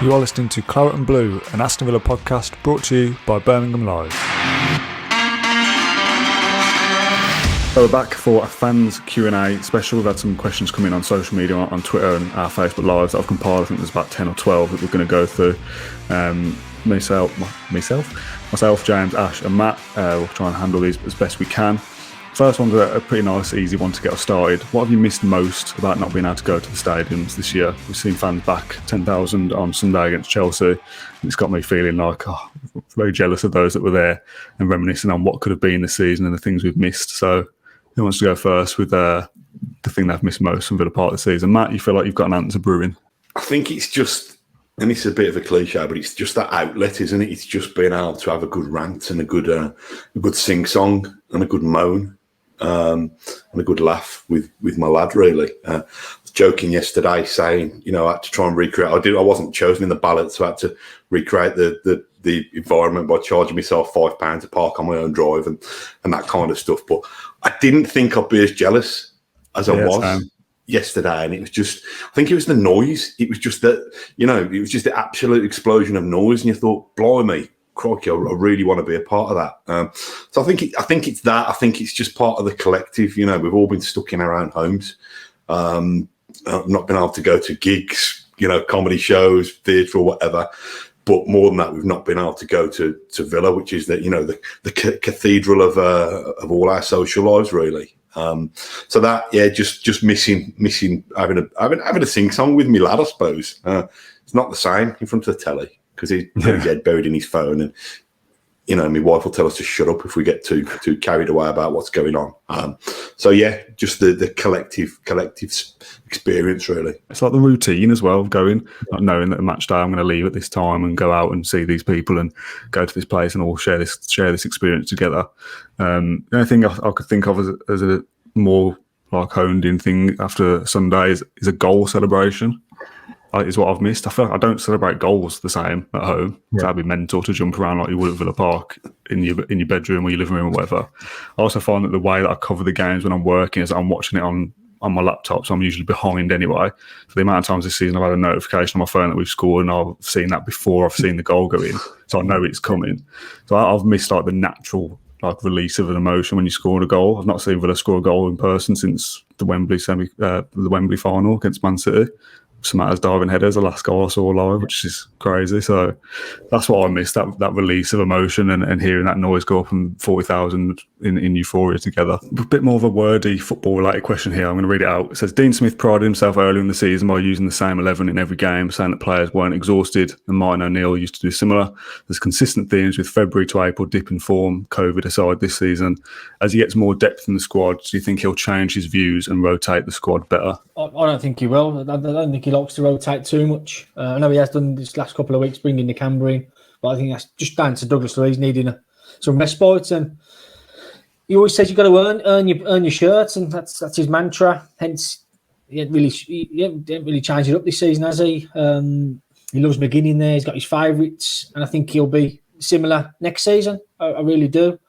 You are listening to Claret and Blue, an Aston Villa podcast brought to you by Birmingham Live. So we're back for a fans Q&A special. We've had some questions come in on social media, on Twitter and our Facebook Lives that I've compiled. I think there's about 10 or 12 that we're going to go through. Myself, James, Ash and Matt. We'll try and handle these as best we can. First one's a pretty nice, easy one to get us started. What have you missed most about not being able to go to the stadiums this year? We've seen fans back 10,000 on Sunday against Chelsea. It's got me feeling like very jealous of those that were there and reminiscing on what could have been this season and the things we've missed. So who wants to go first with the thing they've missed most from Villa Park this season? Matt, you feel like you've got an answer brewing? I think it's just, and it's a bit of a cliche, but it's just that outlet, isn't it? It's just being able to have a good rant and a good sing-song and a good moan. And a good laugh with my lad, really. I was joking yesterday, saying, I had to try and recreate. I wasn't chosen in the ballot, so I had to recreate the environment by charging myself £5 to park on my own drive and that kind of stuff. But I didn't think I'd be as jealous as I was yesterday, and it was just, I think it was the noise. It was just that, it was just the absolute explosion of noise, and you thought, blimey, crikey, I really want to be a part of that. So I think it's that. I think it's just part of the collective. We've all been stuck in our own homes. I've not been able to go to gigs, comedy shows, theatre or whatever. But more than that, we've not been able to go to Villa, which is the cathedral of all our social lives, really. So that, just missing having a sing song with me lad, I suppose. It's not the same in front of the telly, because he's head buried in his phone, and my wife will tell us to shut up if we get too carried away about what's going on. Just the collective experience, really. It's like the routine as well, going, like knowing that a match day I'm going to leave at this time and go out and see these people and go to this place and all share this experience together. The only thing I could think of as a more like honed in thing after Sunday is a goal celebration. Is what I've missed. I feel like I don't celebrate goals the same at home. Yeah. That'd be mental to jump around like you would at Villa Park in your bedroom or your living room or whatever. I also find that the way that I cover the games when I'm working is that I'm watching it on my laptop, so I'm usually behind anyway. For the amount of times this season I've had a notification on my phone that we've scored, and I've seen that before I've seen the goal go in, so I know it's coming. So I've missed like the natural release of an emotion when you score a goal. I've not seen Villa score a goal in person since the Wembley final against Man City. Samatta's diving header is the last goal I saw live, which is crazy. So that's what I missed, that release of emotion and hearing that noise go up and 40,000 in euphoria together. A bit more of a wordy football-related question here. I'm going to read it out. It says, Dean Smith prided himself earlier in the season by using the same 11 in every game, saying that players weren't exhausted, and Martin O'Neill used to do similar. There's consistent themes with February to April dip in form, COVID aside this season. As he gets more depth in the squad, do you think he'll change his views and rotate the squad better? I don't think he will. I don't think he likes to rotate too much. I know he has done this last couple of weeks, bringing the Camber in, but I think that's just down to Douglas Luiz needing some respite. And he always says you've got to earn your shirts, and that's his mantra. Hence, he didn't really change it up this season, has he? He loves McGinn in there. He's got his favourites, and I think he'll be similar next season. I really do.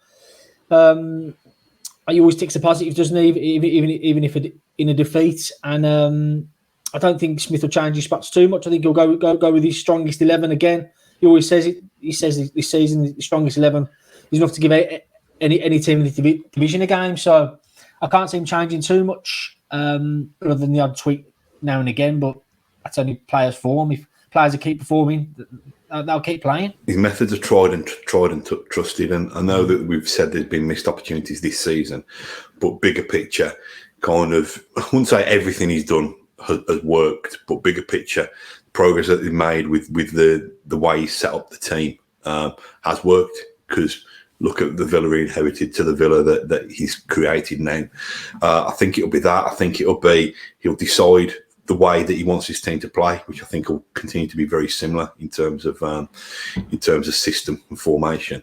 He always takes the positive, doesn't he? Even if in a defeat, and I don't think Smith will change his spots too much. I think he'll go with his strongest 11 again. He always says it. He says this season the strongest 11 is enough to give any team in the division a game. So I can't see him changing too much, other than the odd tweak now and again. But that's only players' form. If players keep performing, they'll keep playing. His methods are tried and trusted, and I know that we've said there's been missed opportunities this season, but bigger picture, kind of, I wouldn't say everything he's done has worked, but bigger picture, progress that they've made with the way he's set up the team has worked, because look at the Villa he inherited to the Villa that he's created now. I think it'll be that. I think it'll be he'll decide the way that he wants his team to play, which I think will continue to be very similar in terms of system and formation.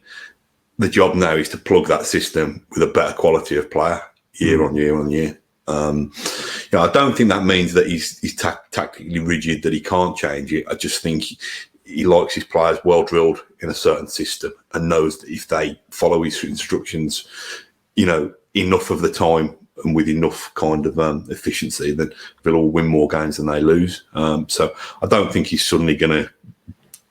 The job now is to plug that system with a better quality of player year on year on year. I don't think that means that he's tactically rigid, that he can't change it. I just think he likes his players well drilled in a certain system and knows that if they follow his instructions, enough of the time and with enough kind of efficiency, then they'll all win more games than they lose. So I don't think he's suddenly going to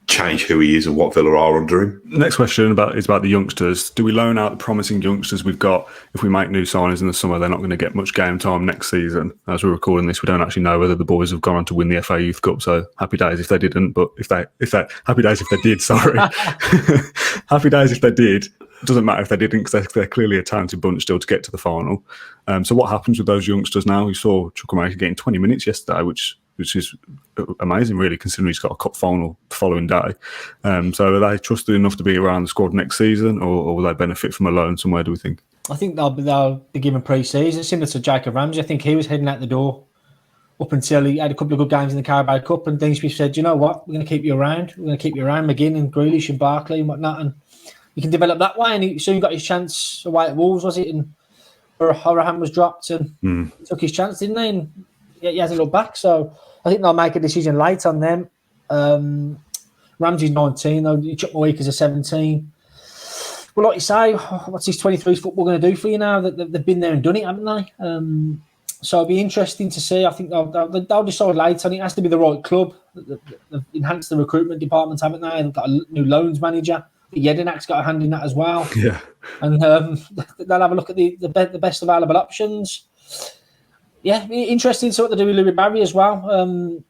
change who he is and what Villa are under him. Next question is about the youngsters. Do we loan out the promising youngsters we've got? If we make new signings in the summer, they're not going to get much game time next season. As we're recording this, we don't actually know whether the boys have gone on to win the FA Youth Cup. So happy days if they didn't, but happy days if they did. Sorry, happy days if they did. It doesn't matter if they didn't because they're clearly a talented bunch still to get to the final. So what happens with those youngsters now? We saw Chukwuemeka getting 20 minutes yesterday, which is amazing, really, considering he's got a cup final the following day. So are they trusted enough to be around the squad next season, or will they benefit from a loan somewhere, do we think? I think they'll be given pre-season, similar to Jacob Ramsey. I think he was heading out the door up until he had a couple of good games in the Carabao Cup, and Dean Smith said, you know what, we're going to keep you around. We're going to keep you around, McGinn and Grealish and Barkley and whatnot, and you can develop that way. And he soon got his chance away at Wolves, was it? And Abraham was dropped and took his chance, didn't he? And he hasn't looked back. So I think they'll make a decision late on them. Ramsey's 19, though. Chukwuemeka's a 17. Well, like you say, what's his 23s football going to do for you now? That they've been there and done it, haven't they? So it'll be interesting to see. I think they'll decide late on it. It has to be the right club. They've enhanced the recruitment department, haven't they? They've got a new loans manager. Jedinak's got a hand in that as well. Yeah. And they'll have a look at the best available options. Yeah, interesting to see what they do with Louis Barry as well.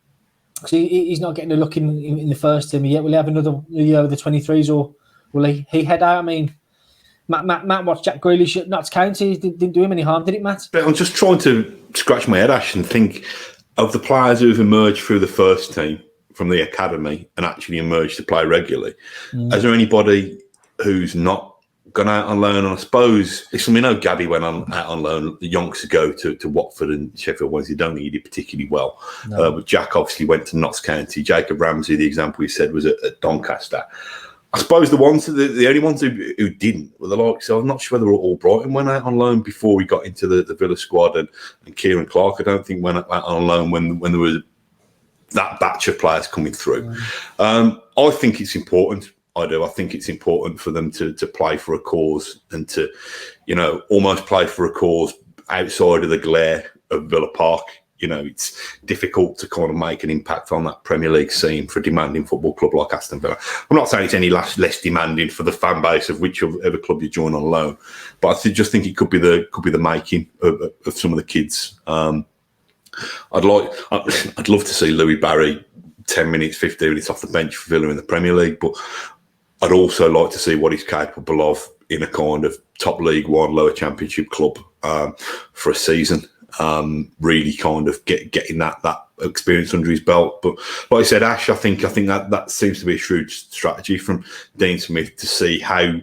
Because he's not getting a look in the first team yet. Will he have another year with the 23s, or will he head out? I mean, Matt watched Jack Grealish at Notts County. It didn't do him any harm, did it, Matt? But I'm just trying to scratch my head, Ash, and think of the players who have emerged through the first team from the academy and actually emerged to play regularly. Is there anybody who's not gone out on loan? And I suppose, we know Gabby went out on loan the yonks ago to Watford and Sheffield Wednesday. Don't think he did particularly well. No. But Jack obviously went to Notts County. Jacob Ramsey, the example he said, was at Doncaster. I suppose the only ones who didn't were the likes. So I'm not sure whether all Brighton went out on loan before we got into the Villa squad, and Kieran Clark, I don't think, went out on loan when there was that batch of players coming through. I think it's important. I do. I think it's important for them to play for a cause and to, almost play for a cause outside of the glare of Villa Park. It's difficult to kind of make an impact on that Premier League scene for a demanding football club like Aston Villa. I'm not saying it's any less demanding for the fan base of whichever club you join on loan, but I just think it could be the making of some of the kids. I'd love to see Louis Barry 10 minutes, 15 minutes off the bench for Villa in the Premier League, but I'd also like to see what he's capable of in a kind of top League One, lower Championship club for a season. Really kind of getting that experience under his belt. But like I said, Ash, I think that seems to be a shrewd strategy from Dean Smith to see how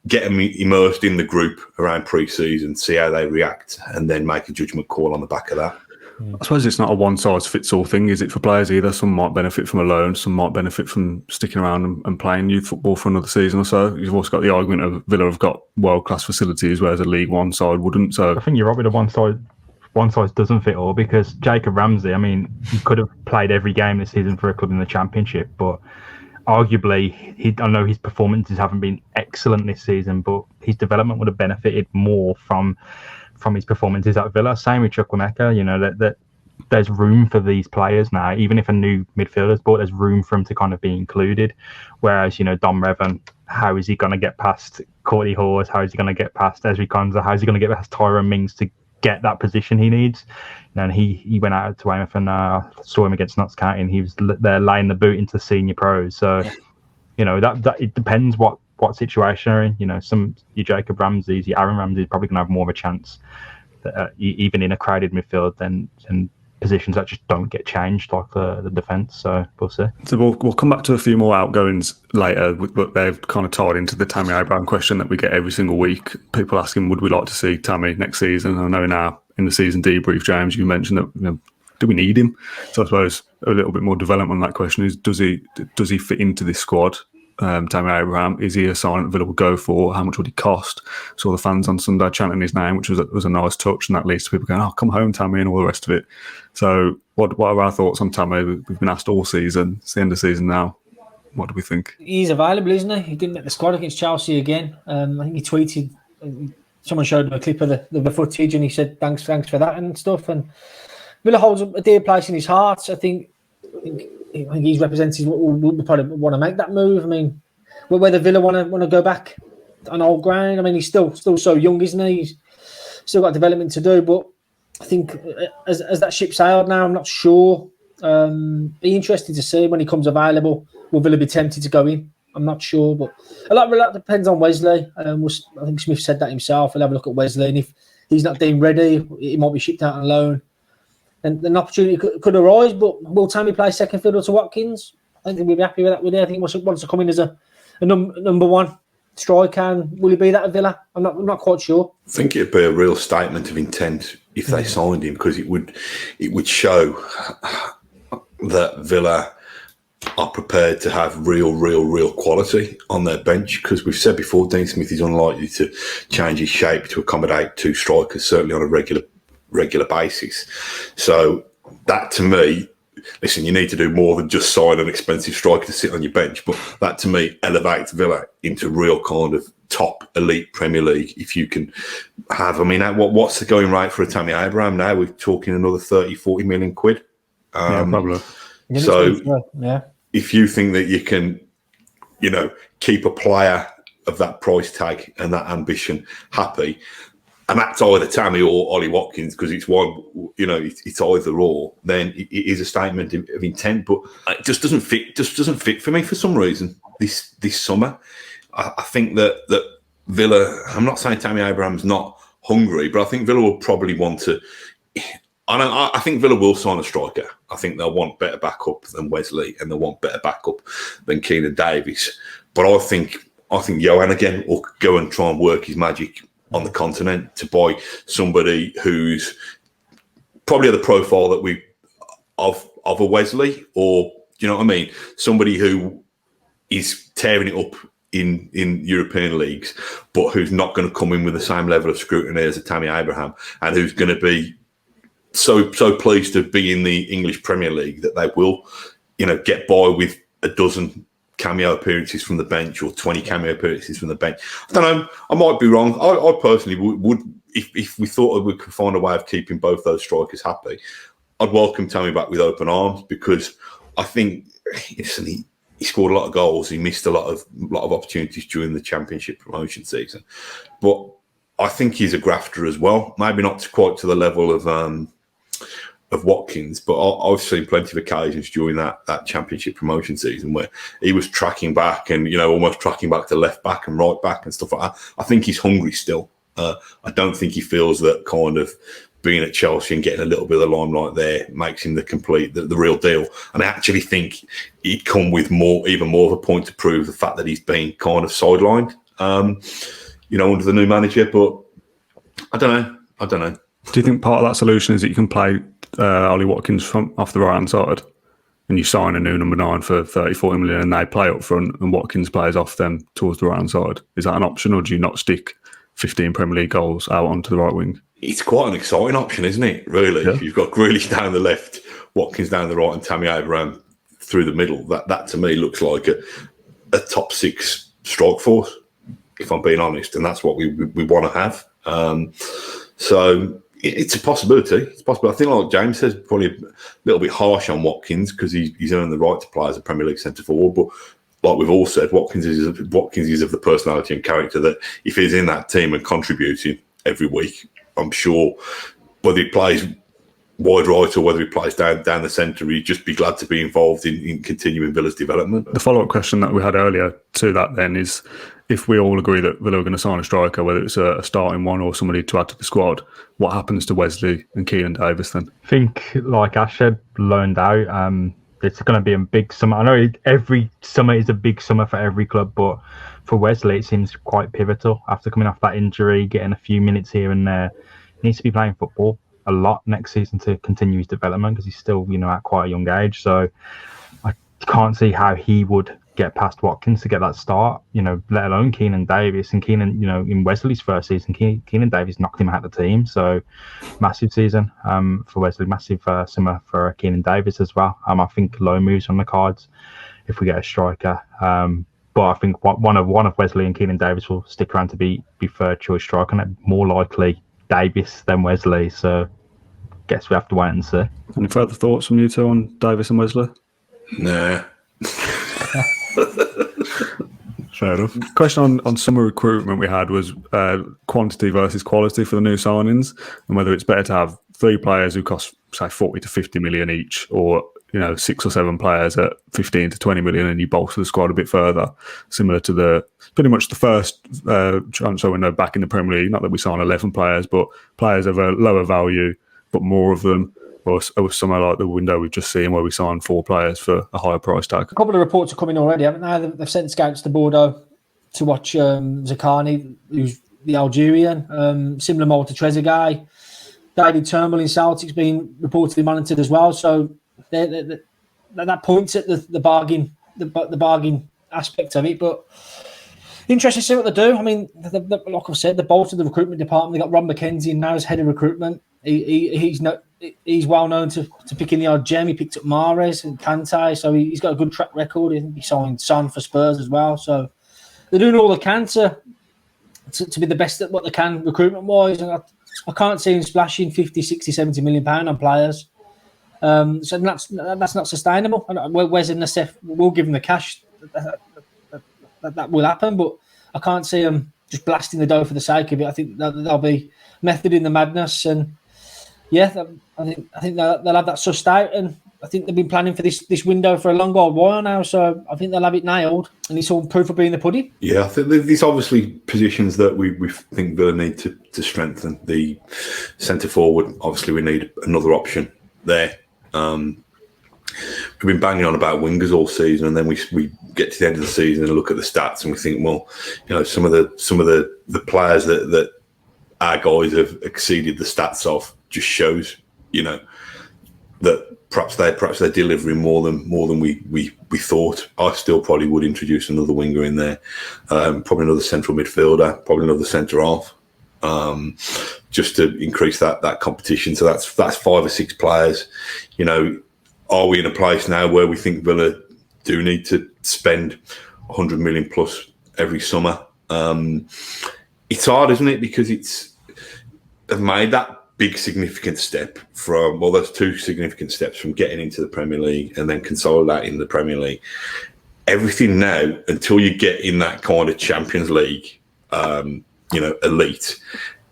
get them immersed in the group around pre-season, see how they react, and then make a judgment call on the back of that. I suppose it's not a one-size-fits-all thing, is it, for players either? Some might benefit from a loan, some might benefit from sticking around and playing youth football for another season or so. You've also got the argument of Villa have got world-class facilities, whereas a League One side wouldn't. So I think you're right with the one size doesn't fit all, because Jacob Ramsey, I mean, he could have played every game this season for a club in the Championship, but arguably, I know his performances haven't been excellent this season, but his development would have benefited more from his performances at Villa. Same with Chukwuemeka, that there's room for these players now. Even if a new midfielder's bought, there's room for him to kind of be included. Whereas, Dom Revan, how is he going to get past Courtney Hawes? How is he going to get past Ezri Konsa? How is he going to get past Tyrone Mings to get that position he needs? And he went out to Weymouth and saw him against Notts County, and he was there laying the boot into senior pros. So, that it depends what situation you're in. Some your Jacob Ramseys, your Aaron Ramsey, probably going to have more of a chance, even in a crowded midfield, than positions that just don't get changed, like the defence. So we'll see. So we'll come back to a few more outgoings later, but they've kind of tied into the Tammy Abraham question that we get every single week. People asking, would we like to see Tammy next season? I know now in the season debrief, James, you mentioned that, do we need him? So I suppose a little bit more development on that question is, does he fit into this squad? Tammy Abraham, is he a sign that Villa will go for? How much would he cost? Saw the fans on Sunday chanting his name, which was a nice touch, and that leads to people going, "Oh, come home, Tammy," and all the rest of it. So, what are our thoughts on Tammy? We've been asked all season. It's the end of the season now. What do we think? He's available, isn't he? He didn't make the squad against Chelsea again. I think he tweeted. Someone showed him a clip of the footage, and he said, "Thanks for that," and stuff. And Villa holds a dear place in his heart. I think I think his representatives will probably want to make that move. I mean, whether Villa want to go back on old ground. I mean, he's still so young, isn't he? He's still got development to do. But I think as that ship sailed now, I'm not sure. Be interested to see when he comes available. Will Villa be tempted to go in? I'm not sure, but a lot depends on Wesley. I think Smith said that himself. We'll have a look at Wesley, and if he's not deemed ready, he might be shipped out on loan. And an opportunity could arise, but will Tammy play second fiddle to Watkins? I think we'll be happy with that. I think he wants to come in as a number one striker. And will he be that at Villa? I'm not quite sure. I think it'd be a real statement of intent if they signed him, because it would show that Villa are prepared to have real quality on their bench, because we've said before Dean Smith is unlikely to change his shape to accommodate two strikers, certainly on a regular basis. So that, to me, listen, you need to do more than just sign an expensive striker to sit on your bench, but that to me elevates Villa into real kind of top elite Premier League. If you can have, I mean, what's the going rate for a Tammy Abraham now? We're talking another 30-40 million quid. Probably. So yeah. If you think that you can, keep a player of that price tag and that ambition happy, and that's either Tammy or Ollie Watkins, because it's one, it's either or, then it is a statement of intent. But it just doesn't fit. Just doesn't fit for me for some reason this summer. I think that Villa. I'm not saying Tammy Abraham's not hungry, but I think Villa will probably want to. I think Villa will sign a striker. I think they'll want better backup than Wesley, and they'll want better backup than Keenan Davis. But I think Johan again will go and try and work his magic on the continent to buy somebody who's probably the profile that of a Wesley, or you know what I mean, somebody who is tearing it up in European leagues, but who's not going to come in with the same level of scrutiny as a Tammy Abraham, and who's going to be so pleased to be in the English Premier League that they will, get by with a dozen cameo appearances from the bench or 20 cameo appearances from the bench. I don't know. I might be wrong. I personally would, if we thought we could find a way of keeping both those strikers happy, I'd welcome Tammy back with open arms, because I think he scored a lot of goals. He missed a lot of opportunities during the Championship promotion season, but I think he's a grafter as well. Maybe not quite to the level of Watkins, but I've seen plenty of occasions during that Championship promotion season where he was tracking back and, almost tracking back to left back and right back and stuff like that. I think he's hungry still. I don't think he feels that kind of being at Chelsea and getting a little bit of the limelight there makes him the real deal. And I actually think he'd come with even more of a point to prove the fact that he's been kind of sidelined, under the new manager. But I don't know. Do you think part of that solution is that you can play Ollie Watkins from off the right-hand side and you sign a new number 9 for 30-40 million and they play up front and Watkins plays off them towards the right-hand side? Is that an option, or do you not stick 15 Premier League goals out onto the right wing? It's quite an exciting option, isn't it, really? Yeah. If you've got Grealish down the left, Watkins down the right and Tammy Abraham through the middle, that to me looks like a top 6 strike force, if I'm being honest, and that's what we want to have. So it's a possibility. It's possible. I think, like James says, probably a little bit harsh on Watkins because he's earned the right to play as a Premier League centre forward. But like we've all said, Watkins is of the personality and character that if he's in that team and contributing every week, I'm sure whether he plays wide right or whether he plays down the centre, he'd just be glad to be involved in continuing Villa's development. The follow-up question that we had earlier to that then is, if we all agree that Villa are going to sign a striker, whether it's a starting one or somebody to add to the squad, what happens to Wesley and Keenan Davis then? I think, like Ash said, loaned out. It's going to be a big summer. I know every summer is a big summer for every club, but for Wesley, it seems quite pivotal after coming off that injury, getting a few minutes here and there. He needs to be playing football a lot next season to continue his development because he's still, at quite a young age. So I can't see how he would get past Watkins to get that start, let alone Keenan Davis. And Keenan, in Wesley's first season, Keenan Davis knocked him out of the team. So massive season for Wesley, massive summer for Keenan Davis as well. I think loan moves on the cards if we get a striker. But I think one of Wesley and Keenan Davis will stick around to be third choice striker, and more likely Davis than Wesley. So guess we have to wait and see. Any further thoughts from you two on Davis and Wesley? Nah. Fair enough. Question on summer recruitment we had was quantity versus quality for the new signings, and whether it's better to have 3 players who cost, say, 40 to 50 million each, or 6 or 7 players at 15 to 20 million, and you bolster the squad a bit further, similar to pretty much the first transfer window back in the Premier League. Not that we signed 11 players, but players of a lower value, but more of them. Or somewhere like the window we've just seen where we signed 4 players for a higher price tag. A couple of reports are coming already, haven't they? They've sent scouts to Bordeaux to watch Zakani, who's the Algerian. Similar mold to Trezeguet. David Turnbull in Celtic's been reportedly monitored as well. So that points at the bargain aspect of it. But interesting to see what they do. I mean, like I've said, the bolted the recruitment department. They got Ron McKenzie now as head of recruitment. He's well known to picking the odd gem. He picked up Mahrez and Kante, so he's got a good track record. I think he signed Son for Spurs as well. So they're doing all they can to be the best at what they can recruitment wise. And I can't see him splashing 50, 60, 70 million pound on players. So that's not sustainable. Whereas in the Nassef will give him the cash. That will happen, but I can't see them just blasting the dough for the sake of it. I think there'll be method in the madness, and yeah, I think they'll have that sussed out, and I think they've been planning for this window for a long old while now. So I think they'll have it nailed, and it's all proof of being the pudding. Yeah, I think these obviously positions that we think Villa need to strengthen. The centre forward, obviously, we need another option there. We've been banging on about wingers all season, and then we get to the end of the season and look at the stats, and we think, well, some of the players that our guys have exceeded the stats of just shows, that perhaps they're delivering more than we thought. I still probably would introduce another winger in there, probably another central midfielder, probably another centre half, just to increase that competition. So that's 5 or 6 players. Are we in a place now where we think Villa do need to spend 100 million plus every summer? It's hard, isn't it? Because they've made that big significant step there's 2 significant steps from getting into the Premier League and then consolidating the Premier League. Everything now, until you get in that kind of Champions League, elite,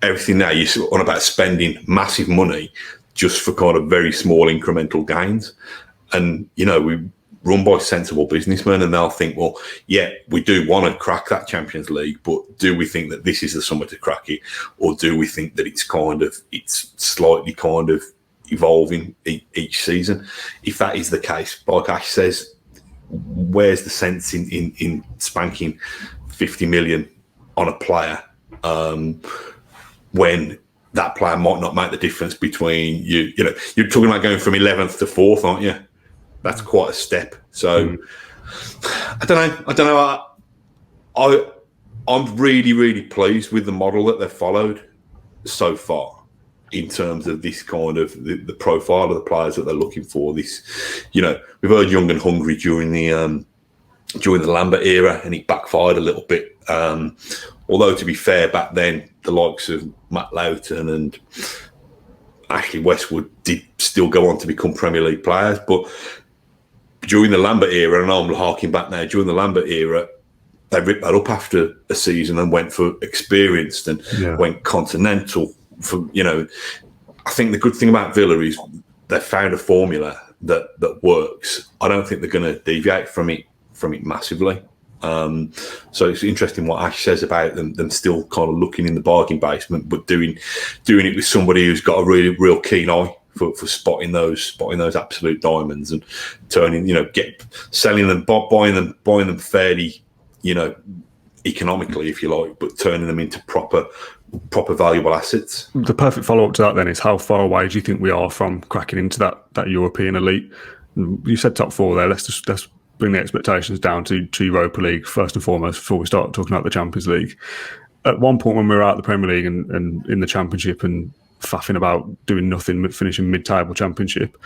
everything now you're on about spending massive money just for kind of very small incremental gains. And, we run by sensible businessmen, and they'll think, well, yeah, we do want to crack that Champions League, but do we think that this is the summer to crack it? Or do we think that it's slightly kind of evolving each season? If that is the case, like Ash says, where's the sense in spanking 50 million on a player when that player might not make the difference between you're talking about going from 11th to 4th, aren't you? That's quite a step. So I don't know. I'm really, really pleased with the model that they've followed so far in terms of this kind of the profile of the players that they're looking for. This, we've heard young and hungry during the Lambert era, and it backfired a little bit. Although, to be fair, back then the likes of Matt Loughton and Ashley Westwood did still go on to become Premier League players, but during the Lambert era, and I'm harking back now, during the Lambert era, they ripped that up after a season and went for experienced and went continental. I think the good thing about Villa is they've found a formula that works. I don't think they're going to deviate from it massively. So it's interesting what Ash says about them still kind of looking in the bargain basement, but doing it with somebody who's got a really real keen eye for spotting those absolute diamonds and turning, selling them, buying them fairly, economically, if you like, but turning them into proper valuable assets. The perfect follow-up to that then is, how far away do you think we are from cracking into that European elite? You said top 4 there. Let's bring the expectations down to Europa League first and foremost before we start talking about the Champions League. At one point when we were out of the Premier League and in the Championship and faffing about doing nothing, finishing mid-table Championship,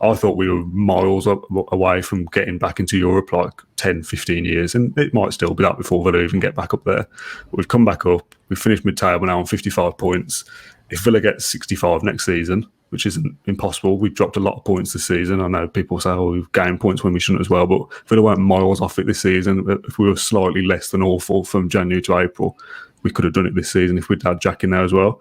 I thought we were miles away from getting back into Europe, like 10, 15 years, and it might still be that before Villa even get back up there. But we've come back up, we've finished mid-table now on 55 points. If Villa gets 65 next season, which isn't impossible. We've dropped a lot of points this season. I know people say, "Oh, we've gained points when we shouldn't" as well. But Villa weren't miles off it this season. If we were slightly less than awful from January to April, we could have done it this season if we'd had Jack in there as well.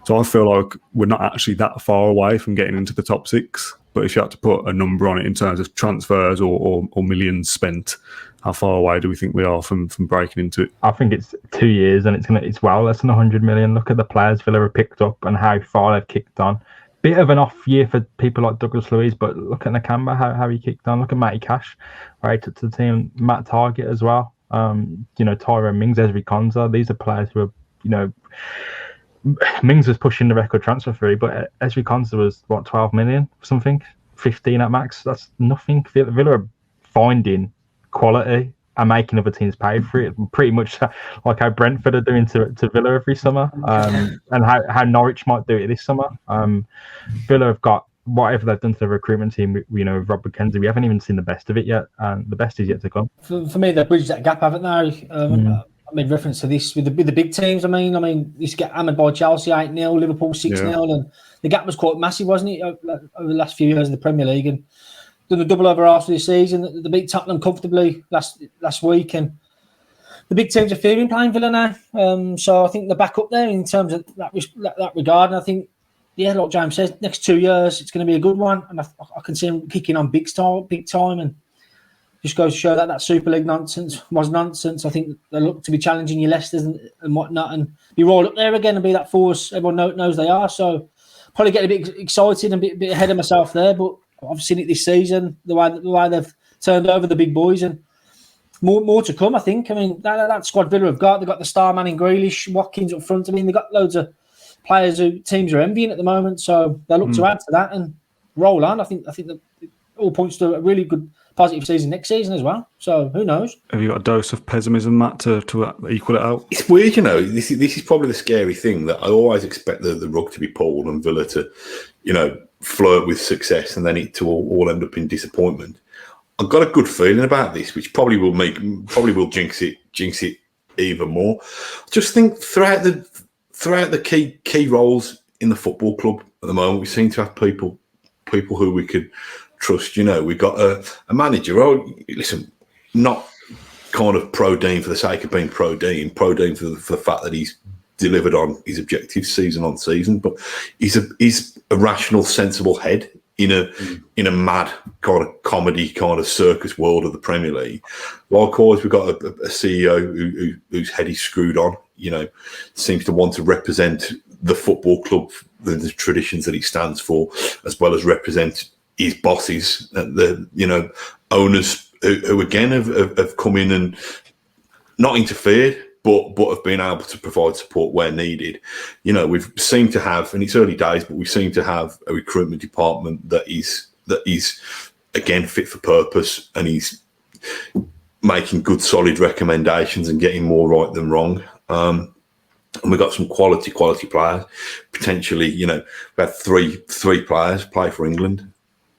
So I feel like we're not actually that far away from getting into the top 6. But if you had to put a number on it in terms of transfers or millions spent, how far away do we think we are from breaking into it? I think it's 2 years, and it's well less than 100 million. Look at the players Villa have picked up and how far they've kicked on. Bit of an off year for people like Douglas Luiz, but look at Nakamba, how he kicked on. Look at Matty Cash, right, to the team. Matt Target as well. Tyrone Mings, Ezri Konsa. These are players who are, Mings was pushing the record transfer fee, but Ezri Konsa was, 12 million, something? 15 at max. That's nothing. Villa are finding quality and making other teams pay for it, pretty much like how Brentford are doing to Villa every summer, and how Norwich might do it this summer. Villa have got whatever they've done to the recruitment team, with Rob McKenzie. We haven't even seen the best of it yet, and the best is yet to come. For me, they've bridged that gap, haven't they? I made reference to this with the big teams. I mean, this get hammered by Chelsea 8-0, Liverpool 6-0, and the gap was quite massive, wasn't it, over the last few years in the Premier League? And done a double over after this season. They beat Tottenham comfortably last week, and the big teams are fearing playing Villa now. So I think they're back up there in terms of that regard. And I think, like James says, next 2 years it's going to be a good one, and I can see them kicking on big time, and just goes to show that Super League nonsense was nonsense. I think they look to be challenging your Leicesters and whatnot, and be roll up there again and be that force everyone knows they are. So probably get a bit excited and a bit ahead of myself there, but I've seen it this season, the way they've turned over the big boys, and more to come, I think. I mean, that squad Villa have got, they've got the star man in Grealish, Watkins up front. I mean, they've got loads of players who teams are envying at the moment, so they'll look to add to that and roll on. I think that it all points to a really good positive season next season as well. So who knows? Have you got a dose of pessimism, Matt, to equal it out? It's weird, This is probably the scary thing, that I always expect the rug to be pulled and Villa to, flirt with success and then it to all end up in disappointment. I've got a good feeling about this, which probably will jinx it even more. I just think throughout the key roles in the football club at the moment, we seem to have people who we could trust. We've got a manager. Oh, listen, not kind of pro Dean for the sake of being pro Dean for the fact that he's delivered on his objectives season on season, but he's a rational, sensible head in a mad kind of comedy kind of circus world of the Premier League. Likewise, we've got a CEO whose head is screwed on. Seems to want to represent the football club, the traditions that it stands for, as well as represent his bosses, the owners who again have come in and not interfered, but have been able to provide support where needed. We've seemed to have, and it's early days, but we seem to have a recruitment department that is again fit for purpose, and he's making good, solid recommendations and getting more right than wrong. And we've got some quality players. Potentially, we had three players play for England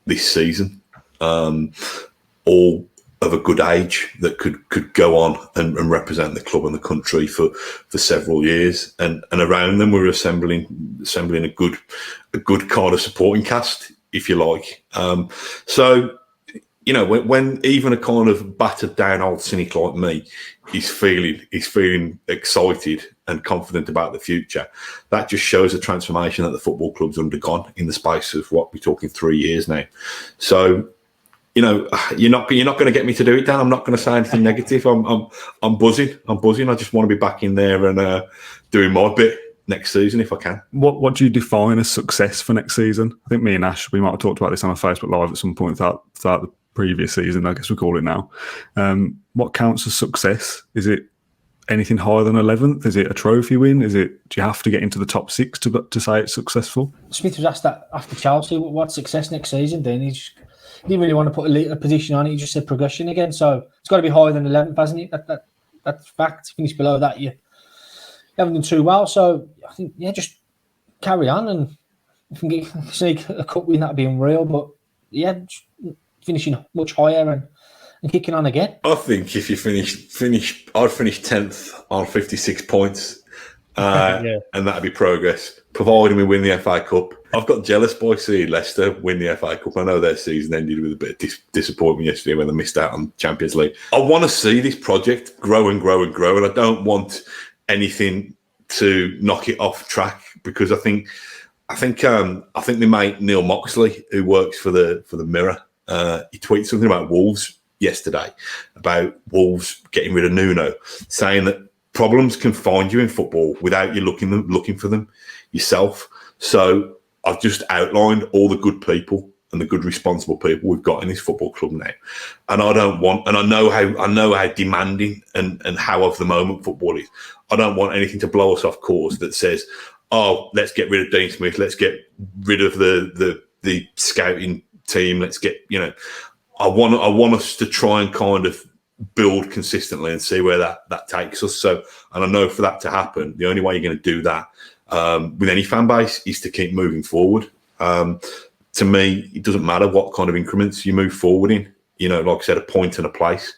this season, all of a good age that could go on and represent the club and the country for several years. And around them, we're assembling a good kind of supporting cast, if you like. So, when even a kind of battered down old cynic like me is feeling excited and confident about the future, that just shows the transformation that the football club's undergone in the space of what we're talking 3 years now. So, you're not going to get me to do it, Dan. I'm not going to say anything negative. I'm buzzing. I just want to be back in there and doing my bit next season if I can. What do you define as success for next season? I think me and Ash, we might have talked about this on our Facebook Live at some point throughout the previous season, I guess we call it now. What counts as success? Is it anything higher than 11th? Is it a trophy win? Do you have to get into the top 6 to say it's successful? Smith was asked that after Chelsea, what's success next season? Then he didn't really want to put a position on it. He just said progression again. So it's got to be higher than 11th, hasn't it? That's fact. Finish below that, you haven't done too well. So I think, just carry on, and if we can sneak a cup win, that'd be unreal. But finishing much higher and kicking on again. I think if you I'd finish 10th on 56 points. and that'd be progress, providing we win the FA Cup. I've got jealous by seeing Leicester win the FA Cup. I know their season ended with a bit of disappointment yesterday when they missed out on Champions League. I want to see this project grow and grow and grow, and I don't want anything to knock it off track, because I think the mate Neil Moxley, who works for the Mirror, he tweeted something about Wolves yesterday, about Wolves getting rid of Nuno, saying that problems can find you in football without you looking for them yourself. So I've just outlined all the good people and the good responsible people we've got in this football club now, and I know how demanding and how of the moment football is. I don't want anything to blow us off course that says, oh, let's get rid of Dean Smith, let's get rid of the scouting team, let's get, I want us to try and kind of build consistently and see where that takes us. So, and I know for that to happen, the only way you're going to do that with any fan base is to keep moving forward. To me, it doesn't matter what kind of increments you move forward in. Like I said, a point and a place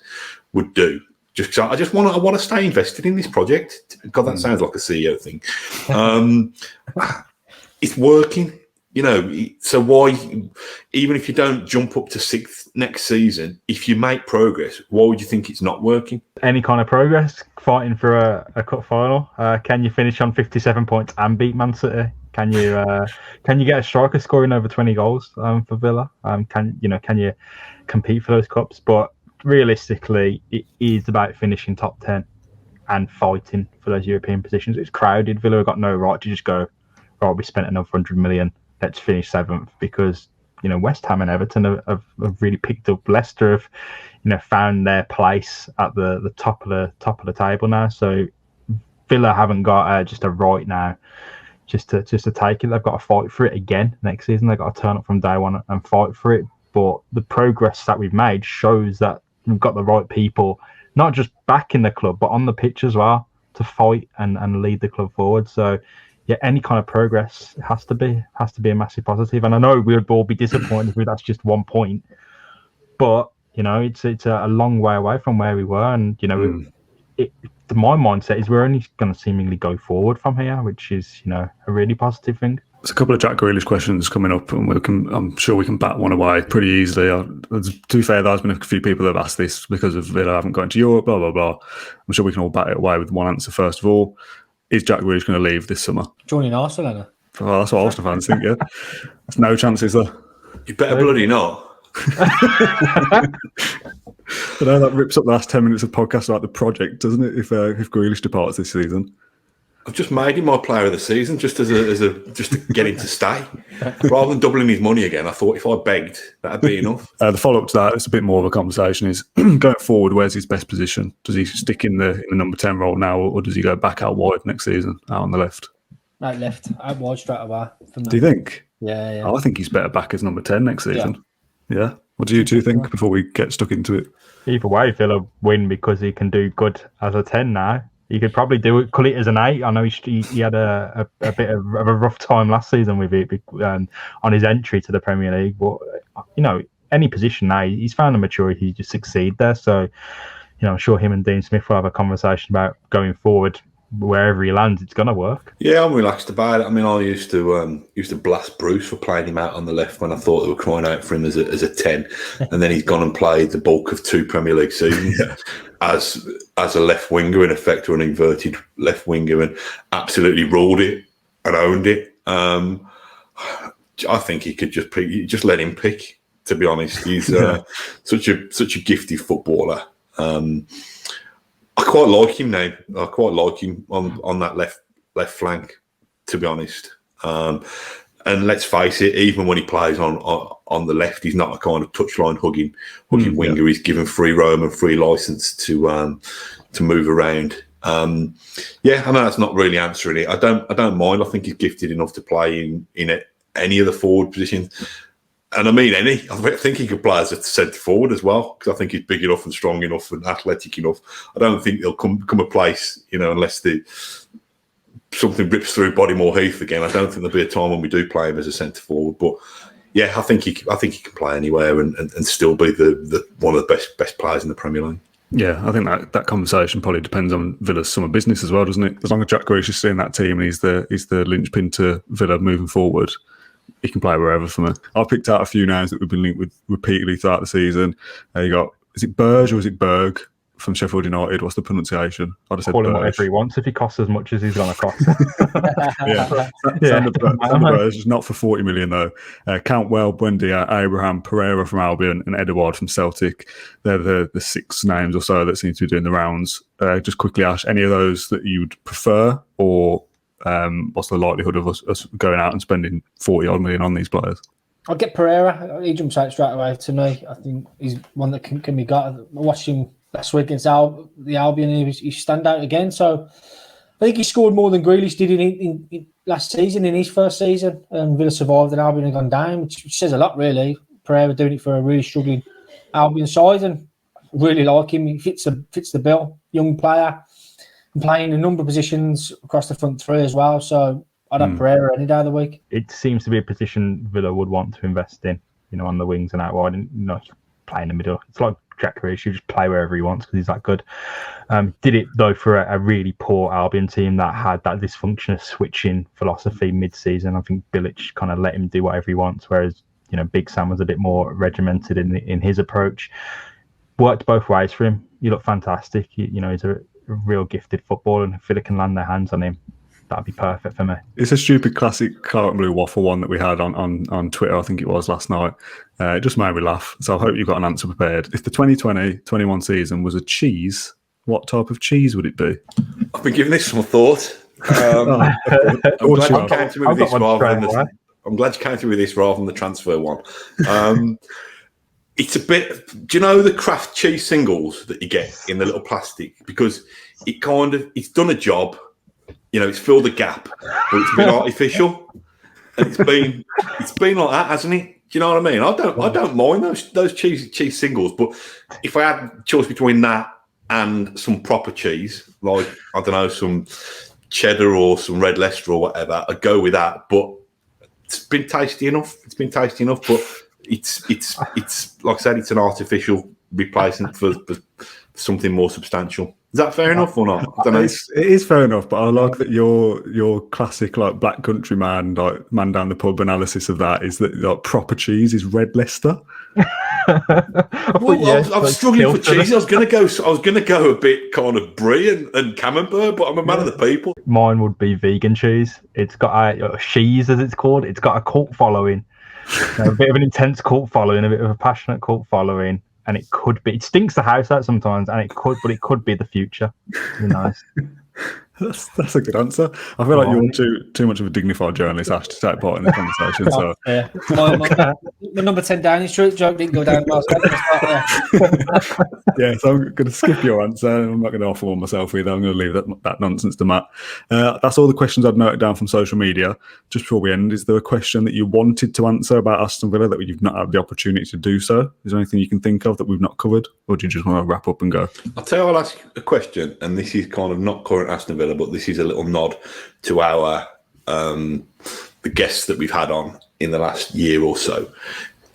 would do. Just I want to stay invested in this project. God, that sounds like a CEO thing. It's working. So why, even if you don't jump up to 6th next season, if you make progress, why would you think it's not working? Any kind of progress, fighting for a cup final. Can you finish on 57 points and beat Man City? Can you get a striker scoring over 20 goals for Villa? Can you compete for those cups? But realistically, it is about finishing top 10 and fighting for those European positions. It's crowded. Villa have got no right to just go, right, we spent another 100 million. Let's finish 7th, because West Ham and Everton have really picked up. Leicester have found their place at the top of the table now. So Villa haven't got just a right now just to take it. They've got to fight for it again next season. They've got to turn up from day one and fight for it. But the progress that we've made shows that we've got the right people, not just back in the club, but on the pitch as well, to fight and lead the club forward. So yeah, any kind of progress has to be a massive positive. And I know we would all be disappointed if that's just 1 point, but it's a long way away from where we were. And my mindset is we're only going to seemingly go forward from here, which is a really positive thing. There's a couple of Jack Grealish questions coming up, and I'm sure we can bat one away pretty easily. To be fair, there's been a few people that have asked this because of Villa haven't gone to Europe, blah, blah, blah. I'm sure we can all bat it away with one answer. First of all, is Jack Grealish going to leave this summer? Joining Arsenal, Anna. Well, that's what Arsenal fans think, yeah. There's no chances there. You better bloody not. I know that rips up the last 10 minutes of podcast about the project, doesn't it? If Grealish departs this season. I've just made him my player of the season just just to get him to stay. Rather than doubling his money again, I thought if I begged, that'd be enough. The follow-up to that, it's a bit more of a conversation, is going forward, where's his best position? Does he stick in the number 10 role now, or does he go back out wide next season, out on the left? Out left, out wide straight away. Do you think? Yeah. Oh, I think he's better back as number 10 next season. Yeah. What do you two think before we get stuck into it? Either way, Villa win because he can do good as a 10 now. He could probably call it as an 8. I know he had a bit of a rough time last season with it on his entry to the Premier League. But, any position now, he's found the maturity to succeed there. So, I'm sure him and Dean Smith will have a conversation about going forward. Wherever he lands, it's going to work. Yeah, I'm relaxed about it. I mean, I used to blast Bruce for playing him out on the left when I thought they were crying out for him as a 10, and then he's gone and played the bulk of 2 Premier League seasons as a left winger, in effect, or an inverted left winger, and absolutely ruled it and owned it. I think he could just let him pick. To be honest, he's such a gifted footballer. I quite like him now. I quite like him on that left flank, to be honest. And let's face it, even when he plays on the left, he's not a kind of touchline hugging winger. He's given free roam and free license to move around. I know that's not really answering it. I don't mind. I think he's gifted enough to play in any of the forward positions. And I mean I think he could play as a centre forward as well, because I think he's big enough and strong enough and athletic enough. I don't think he'll come a place, unless something rips through Bodymore Heath again. I don't think there'll be a time when we do play him as a centre forward. But yeah, I think he can play anywhere and still be the one of the best players in the Premier League. Yeah, I think that conversation probably depends on Villa's summer business as well, doesn't it? As long as Jack Grealish is seeing that team and he's the linchpin to Villa moving forward, he can play wherever for me. I picked out a few names that we've been linked with repeatedly throughout the season. You got, is it Berge or is it Berg from Sheffield United? What's the pronunciation? I'd have said Call him Berge. whatever he wants if he costs as much as he's going to cost. Sander Berge is not for 40 million though. Cantwell, Buendia, Abraham, Pereira from Albion, and Edouard from Celtic. They're the 6 names or so that seem to be doing the rounds. Just quickly, Ash, any of those that you'd prefer, or what's the likelihood of us going out and spending 40 odd million on these players? I'll get Pereira. He jumps out straight away to me. I think he's one that can be got. I watched him last week against the Albion, and he stand out again. So I think he scored more than Grealish did in last season, in his first season. And Villa survived and Albion had gone down, which says a lot, really. Pereira doing it for a really struggling Albion side, and really like him. He fits the bill. Young player, and playing a number of positions across the front three as well. So I'd have Pereira any day of the week. It seems to be a position Villa would want to invest in, on the wings and out wide, and play in the middle. It's like Jack Grealish, you just play wherever he wants because he's that good. Did it though for a really poor Albion team that had that dysfunction of switching philosophy mid-season. I think Bilic kind of let him do whatever he wants, whereas Big Sam was a bit more regimented in his approach. Worked both ways for him. He looked fantastic. He's a real gifted footballer, and if Villa can land their hands on him, that'd be perfect for me. It's a stupid classic Claret and Blue waffle one that we had on Twitter, I think it was last night. It just made me laugh. So I hope you've got an answer prepared. If the 2020-21 season was a cheese, what type of cheese would it be? I've been giving this some thought. I'm glad you came to me with this rather than the transfer one. It's a bit. Do you know the Kraft cheese singles that you get in the little plastic? Because it's done a job. It's filled the gap, but it's been artificial, and it's been like that, hasn't it? Do you know what I mean? I don't mind those cheese singles, but if I had a choice between that and some proper cheese, like I don't know, some cheddar or some red Leicester or whatever, I'd go with that. But it's been tasty enough. But it's like I said, it's an artificial replacement for something more substantial. Is that fair enough or not? I don't know. It is fair enough, but I like that your classic like black country man, like man down the pub analysis of that is that like proper cheese is red Leicester. I'm struggling for cheese. I was going to go a bit kind of brie and camembert, but I'm a man of the people. Mine would be vegan cheese. It's got a cheese, as it's called. It's got a cult following, a bit of an intense cult following, a bit of a passionate cult following. And it stinks the house out sometimes, but it could be the future. Nice. That's a good answer. I feel like you're too much of a dignified journalist, Ash, to take part in the conversation. So my number 10 Downing Street joke didn't go down well. Yeah, so I'm going to skip your answer. I'm not going to offer one myself either. I'm going to leave that nonsense to Matt. That's all the questions I've noted down from social media. Just before we end, is there a question that you wanted to answer about Aston Villa that you've not had the opportunity to do so? Is there anything you can think of that we've not covered? Or do you just want to wrap up and go? I'll ask a question, and this is kind of not current Aston Villa, but this is a little nod to our the guests that we've had on in the last year or so.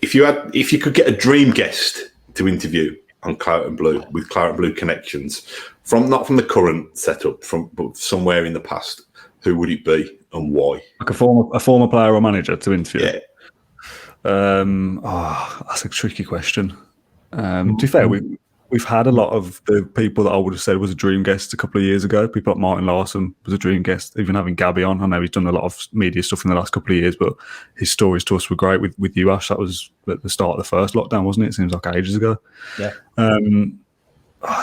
If you could get a dream guest to interview on Claret and Blue with Claret and Blue connections, not from the current setup, but somewhere in the past, who would it be and why? Like a former player or manager to interview? Yeah. That's a tricky question. To be fair, we've had a lot of the people that I would have said was a dream guest a couple of years ago. People like Martin Larson was a dream guest, even having Gabby on. I know he's done a lot of media stuff in the last couple of years, but his stories to us were great with you, Ash. That was at the start of the first lockdown, wasn't it? It seems like ages ago. Yeah. I don't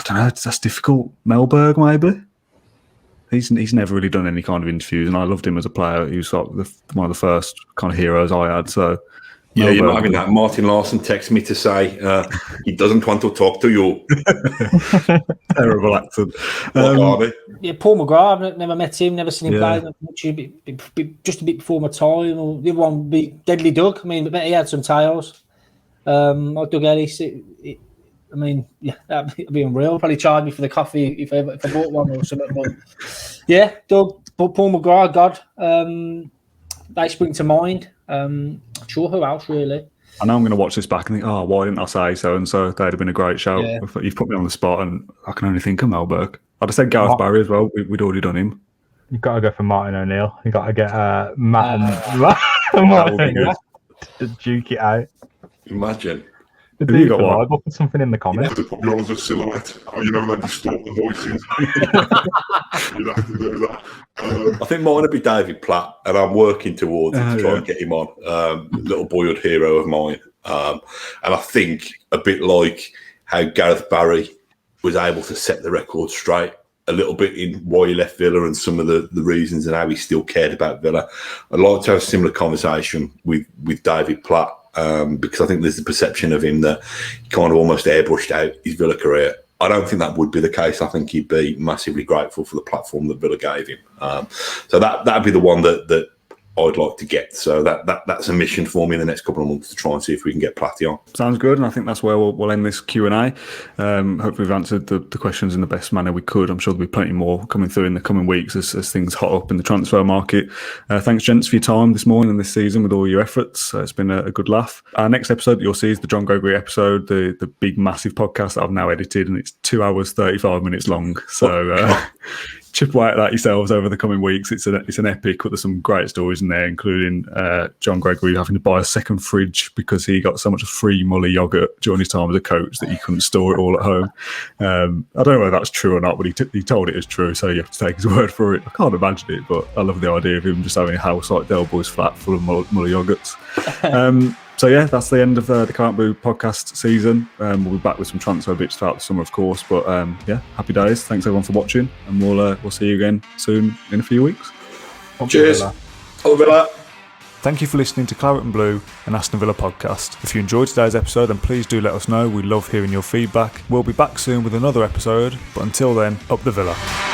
know. That's difficult. Melberg, maybe? He's never really done any kind of interviews, and I loved him as a player. He was like one of the first kind of heroes I had, so... Yeah, you might have that. Martin Larson texted me to say he doesn't want to talk to you. Terrible accent. Paul McGrath, I've never met him, never seen him play. Just a bit before my time. Or the other one would be Deadly Doug. I mean, I bet he had some tales. Like Doug Ellis. That'd be unreal. Probably charge me for the coffee if I bought one or something. But yeah, Doug, Paul McGrath, God. They spring to mind. Not sure who else really. I know I'm going to watch this back and think, oh, why didn't I say so and so? They'd have been a great shout. Yeah. You've put me on the spot, and I can only think of Mel Burke. I'd have said Gareth Barry as well. We'd already done him. You've got to go for Martin O'Neill. You've got to get Matt and Martin O'Neill to duke it out. Imagine. Have you got one? I'll put something in the You comments. have to put me on as a silhouette. You know, then distort the voices. You'd have to do that. I think mine would be David Platt, and I'm working towards it to try and get him on. Little boyhood hero of mine. And I think a bit like how Gareth Barry was able to set the record straight a little bit in why he left Villa and some of the reasons and how he still cared about Villa. I'd like to have a similar conversation with David Platt, because I think there's the perception of him that he kind of almost airbrushed out his Villa career. I don't think that would be the case. I think he'd be massively grateful for the platform that Villa gave him. So that'd be the one that I'd like to get. So that's a mission for me in the next couple of months to try and see if we can get Platty on. Sounds good, and I think that's where we'll end this Q&A. Hopefully we've answered the questions in the best manner we could. I'm sure there'll be plenty more coming through in the coming weeks as things hot up in the transfer market. Thanks, gents, for your time this morning and this season with all your efforts. It's been a good laugh. Our next episode that you'll see is the John Gregory episode, the big, massive podcast that I've now edited, and it's 2 hours, 35 minutes long. So... chip away at that yourselves over the coming weeks. It's an epic, but there's some great stories in there, including John Gregory having to buy a second fridge because he got so much free Muller yogurt during his time as a coach that he couldn't store it all at home. I don't know whether that's true or not, but he told it as true, so you have to take his word for it. I can't imagine it, but I love the idea of him just having a house like Del Boy's flat full of Muller yogurts. So yeah, that's the end of the Can't Boo podcast season. We'll be back with some transfer bits throughout the summer, of course. But yeah, happy days. Thanks everyone for watching, and we'll see you again soon in a few weeks. Cheers. Villa. Thank you for listening to Claret and Blue, an Aston Villa podcast. If you enjoyed today's episode, then please do let us know. We love hearing your feedback. We'll be back soon with another episode, but until then, up the Villa.